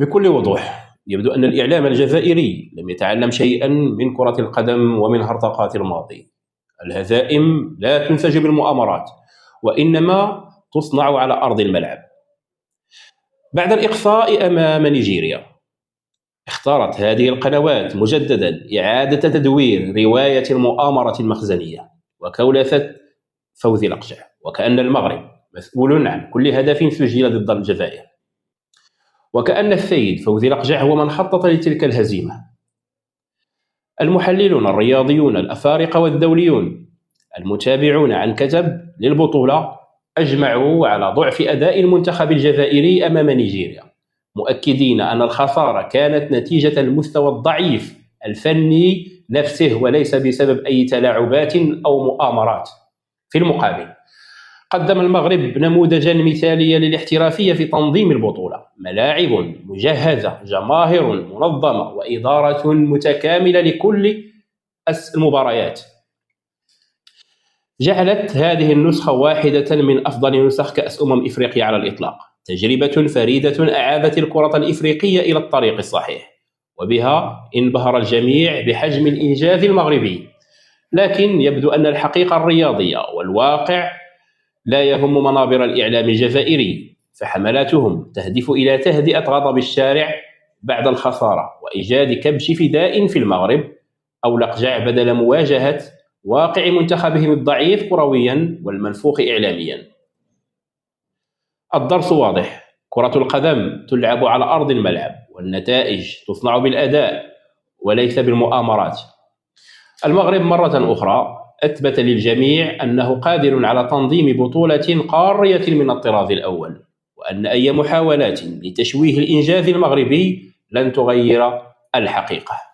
بكل وضوح يبدو أن الإعلام الجزائري لم يتعلم شيئا من كرة القدم ومن هرطقات الماضي. الهزائم لا تنسج بالمؤامرات، وإنما تصنع على أرض الملعب. بعد الإقصاء أمام نيجيريا، اختارت هذه القنوات مجددا إعادة تدوير رواية المؤامرة المخزنية وكولفة فوزي الأقجع، وكأن المغرب مسؤول عن كل هدف سجل ضد الجزائر، وكأن السيد فوزي الأقجع هو من خطط لتلك الهزيمة. المحللون الرياضيون الأفارقة والدوليون المتابعون عن كتب للبطولة أجمعوا على ضعف أداء المنتخب الجزائري أمام نيجيريا، مؤكدين أن الخسارة كانت نتيجة المستوى الضعيف الفني نفسه وليس بسبب أي تلاعبات أو مؤامرات. في المقابل، قدم المغرب نموذجا مثاليا للاحترافية في تنظيم البطولة: ملاعب مجهزة، جماهير منظمة، وإدارة متكاملة لكل المباريات. جعلت هذه النسخة واحدة من أفضل نسخ كأس إفريقيا على الإطلاق، تجربة فريدة أعادت الكرة الإفريقية إلى الطريق الصحيح، وبها انبهر الجميع بحجم الإنجاز المغربي. لكن يبدو أن الحقيقة الرياضية والواقع لا يهم منابر الإعلام الجزائري، فحملاتهم تهدف إلى تهدئة غضب الشارع بعد الخسارة وإيجاد كبش فداء في المغرب أو الأقجع، بدل مواجهة واقع منتخبهم الضعيف كرويا والمنفوخ إعلاميا. الدرس واضح: كرة القدم تلعب على أرض الملعب، والنتائج تصنع بالأداء وليس بالمؤامرات. المغرب مرة أخرى أثبت للجميع أنه قادر على تنظيم بطولة قارية من الطراز الأول، وأن أي محاولات لتشويه الإنجاز المغربي لن تغير الحقيقة.